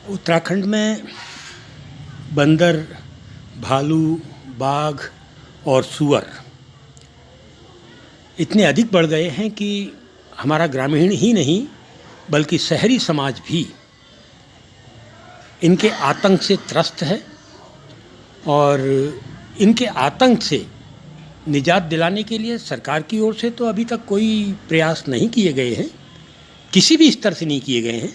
उत्तराखंड में बंदर, भालू, बाघ और सूअर इतने अधिक बढ़ गए हैं कि हमारा ग्रामीण ही नहीं बल्कि शहरी समाज भी इनके आतंक से त्रस्त है। और इनके आतंक से निजात दिलाने के लिए सरकार की ओर से तो अभी तक कोई प्रयास नहीं किए गए हैं, किसी भी स्तर से नहीं किए गए हैं।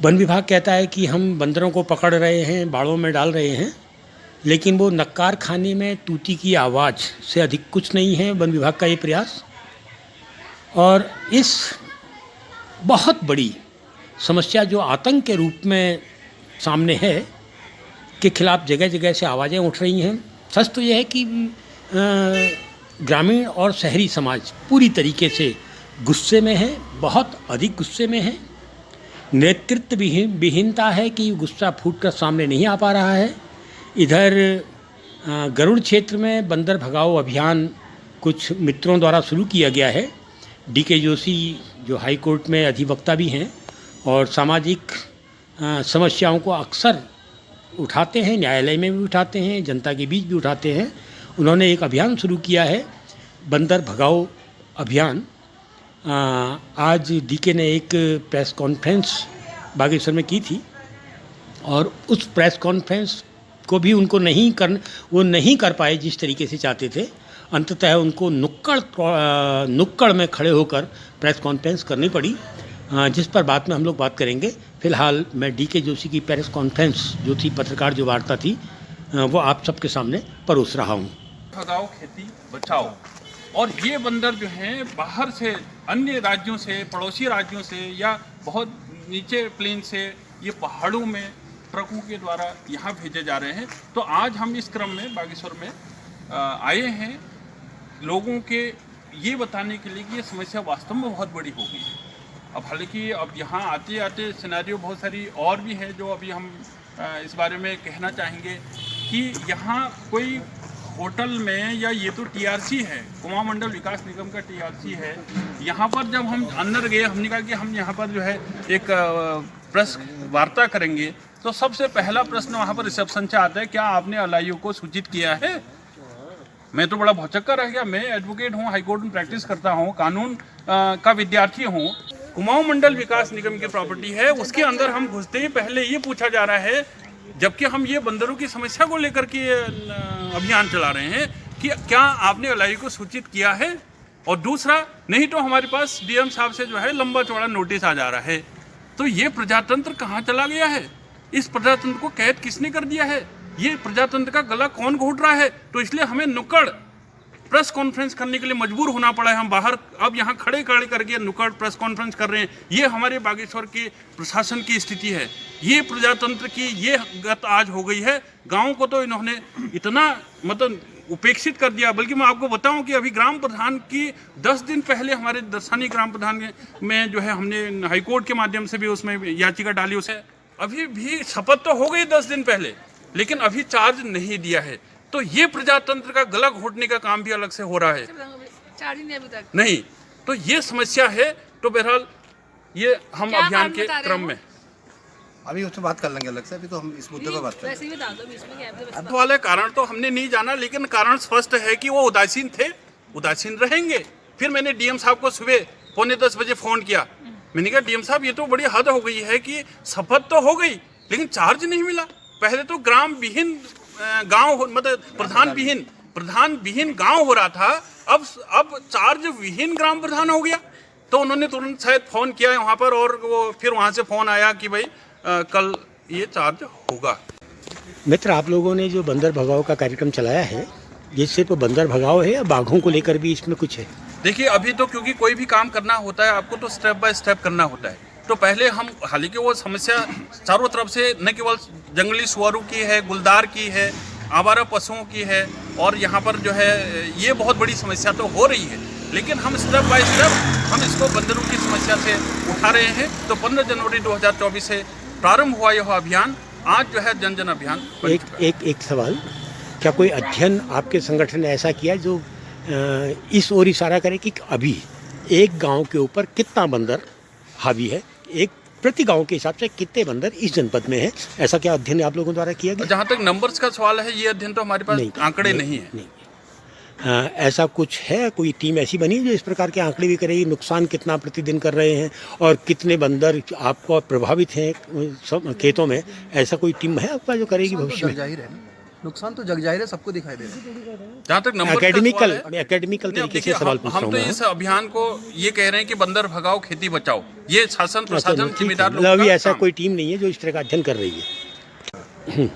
वन विभाग कहता है कि हम बंदरों को पकड़ रहे हैं, बाड़ों में डाल रहे हैं, लेकिन वो नक्कार खाने में तूती की आवाज़ से अधिक कुछ नहीं है वन विभाग का ये प्रयास। और इस बहुत बड़ी समस्या जो आतंक के रूप में सामने है के खिलाफ जगह जगह से आवाज़ें उठ रही हैं। सच तो यह है कि ग्रामीण और शहरी समाज पूरी तरीके से गुस्से में है, बहुत अधिक गुस्से में है। नेतृत्व विहीनता है कि गुस्सा फूटकर सामने नहीं आ पा रहा है। इधर गरुड़ क्षेत्र में बंदर भगाओ अभियान कुछ मित्रों द्वारा शुरू किया गया है। डी.के. जोशी जो हाई कोर्ट में अधिवक्ता भी हैं और सामाजिक समस्याओं को अक्सर उठाते हैं, न्यायालय में भी उठाते हैं, जनता के बीच भी उठाते हैं। उन्होंने एक अभियान शुरू किया है, बंदर भगाओ अभियान। आज डी.के. ने एक प्रेस कॉन्फ्रेंस बागेश्वर में की थी और उस प्रेस कॉन्फ्रेंस को भी उनको वो नहीं कर पाए जिस तरीके से चाहते थे। अंततः उनको नुक्कड़ में खड़े होकर प्रेस कॉन्फ्रेंस करनी पड़ी, जिस पर बाद में हम लोग बात करेंगे। फ़िलहाल मैं डी.के. जोशी की प्रेस कॉन्फ्रेंस जो थी, पत्रकार जो वार्ता थी, वो आप सबके सामने परोस रहा हूँ। भगाओ खेती बचाओ। और ये बंदर जो हैं बाहर से, अन्य राज्यों से, पड़ोसी राज्यों से या बहुत नीचे प्लेन से, ये पहाड़ों में ट्रकों के द्वारा यहाँ भेजे जा रहे हैं। तो आज हम इस क्रम में बागेश्वर में आए हैं लोगों के ये बताने के लिए कि ये समस्या वास्तव में बहुत बड़ी हो गई है। अब हालांकि अब यहाँ आते आते सिनेरियो बहुत सारी और भी है जो अभी हम इस बारे में कहना चाहेंगे कि यहाँ कोई होटल में, या ये तो टीआरसी है, कुमाऊं मंडल विकास निगम का टीआरसी है। यहाँ पर जब हम अंदर गए, हमने कहा कि हम यहाँ पर जो है एक प्रेस वार्ता करेंगे, तो सबसे पहला प्रश्न वहाँ पर रिसेप्शन से आता है, क्या आपने एलआईयू को सूचित किया है? मैं तो बड़ा भौचक्का रह गया। मैं एडवोकेट हूँ, हाईकोर्ट में प्रैक्टिस करता हूँ, कानून का विद्यार्थी हूँ। कुमाऊं मंडल विकास निगम की प्रॉपर्टी है, उसके अंदर हम घुसते ही पहले ये पूछा जा रहा है, जबकि हम ये बंदरों की समस्या को लेकर के अभियान चला रहे हैं, कि क्या आपने एलआईयू को सूचित किया है? और दूसरा, नहीं तो हमारे पास डीएम साहब से जो है लंबा चौड़ा नोटिस आ जा रहा है। तो ये प्रजातंत्र कहाँ चला गया है? इस प्रजातंत्र को कैद किसने कर दिया है? ये प्रजातंत्र का गला कौन घोट रहा है? तो इसलिए हमें नुक्कड़ प्रेस कॉन्फ्रेंस करने के लिए मजबूर होना पड़ा है। हम बाहर अब यहाँ खड़े करके नुक्कड़ प्रेस कॉन्फ्रेंस कर रहे हैं। ये हमारे बागेश्वर के प्रशासन की स्थिति है। ये प्रजातंत्र की ये गत आज हो गई है। गाँव को तो इन्होंने इतना मतलब उपेक्षित कर दिया। बल्कि मैं आपको बताऊं कि अभी ग्राम प्रधान की 10 दिन पहले हमारे दर्शनी ग्राम प्रधान में जो है हमने हाईकोर्ट के माध्यम से भी उसमें याचिका डाली। उसे अभी भी शपथ तो हो गई 10 दिन पहले, लेकिन अभी चार्ज नहीं दिया है। तो ये प्रजातंत्र का गला घोटने का काम भी अलग से हो रहा है। अभी तक नहीं, तो ये समस्या है। तो बहरहाल ये हम अभियान के क्रम में अभी उससे बात कर लेंगे अलग से। अभी तो हम इस मुद्दे पर बात करेंगे। अब वाले कारण तो हमने नहीं जाना, लेकिन कारण स्पष्ट है कि वो उदासीन थे, उदासीन रहेंगे। फिर मैंने डीएम साहब को सुबह 9:45 बजे फ़ोन किया। मैंने कहा, डीएम साहब ये तो बड़ी हद हो गई है कि शपथ तो हो गई लेकिन चार्ज नहीं मिला। पहले तो ग्राम विहीन गांव, मतलब प्रधान विहीन गांव हो रहा था, अब चार्ज विहीन ग्राम प्रधान हो गया। तो उन्होंने तुरंत शायद फ़ोन किया है वहाँ पर, और वो फिर वहाँ से फ़ोन आया कि भाई कल ये चार्ज होगा। मित्र, आप लोगों ने जो बंदर भगाओ का कार्यक्रम चलाया है, ये सिर्फ बंदर भगाओ है या बाघों को लेकर भी इसमें कुछ है? देखिए, अभी तो क्योंकि कोई भी काम करना होता है आपको तो स्टेप बाय स्टेप करना होता है। तो पहले हम, हालांकि वो समस्या चारों तरफ से न केवल जंगली सुअरों की है, गुलदार की है, आवारा पशुओं की है, और यहाँ पर जो है ये बहुत बड़ी समस्या तो हो रही है, लेकिन हम स्टेप बाय स्टेप हम इसको बंदरों की समस्या से उठा रहे हैं। तो 15 जनवरी 2024 से प्रारंभ हुआ यह अभियान। आज जो है जन जन अभियान। एक सवाल, क्या कोई अध्ययन आपके संगठन ने ऐसा किया जो इस ओर इशारा करे कि अभी एक गांव के ऊपर कितना बंदर हावी है? एक प्रति गांव के हिसाब से कितने बंदर इस जनपद में हैं, ऐसा क्या अध्ययन आप लोगों द्वारा किया गया? जहाँ तक नंबर्स का सवाल है, ये अध्ययन तो हमारे पास आंकड़े नहीं है। नहीं। ऐसा कुछ है, कोई टीम ऐसी बनी जो इस प्रकार के आंकड़े भी करेगी, नुकसान कितना प्रतिदिन कर रहे हैं और कितने बंदर आपको प्रभावित हैं सब खेतों में, ऐसा कोई टीम है आपका जो करेगी भविष्य में? जाहिर है ना, नुकसान तो जग जाहिर है, सबको दिखाई दे रहा है। जहाँ तक नंबर एकेडमिकल तरीके से सवाल पूछ रहा हम तो हूँ इस अभियान को ये कह रहे हैं कि बंदर भगाओ खेती बचाओ, ये शासन प्रशासन जिम्मेदार लोगों अभी का ऐसा काम। कोई टीम नहीं है जो इस तरह का अध्ययन कर रही है।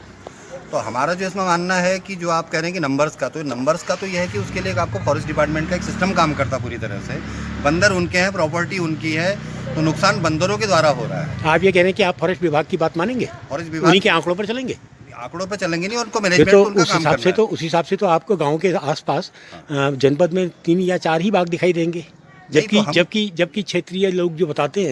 तो हमारा जो इसमें मानना है कि जो आप कह रहे हैं कि नंबर्स का, तो नंबर्स का तो यह है कि उसके लिए आपको फॉरेस्ट डिपार्टमेंट का एक सिस्टम काम करता पूरी तरह से। बंदर उनके हैं, प्रॉपर्टी उनकी है, तो नुकसान बंदरों के द्वारा हो रहा है। आप ये कह रहे हैं कि आप फॉरेस्ट विभाग की बात मानेंगे, फॉरेस्ट उन्हीं विभाग के आंकड़ों पर चलेंगे? आंकड़ों पे चलेंगे नहीं, उनको ये मैनेजमेंट तो उनका उस काम हिसाब करना से है। तो उस हिसाब से तो आपको गांव के आसपास जनपद में 3 या 4 ही बाग दिखाई देंगे, नहीं, तो जबकि क्षेत्रीय लोग जो बताते हैं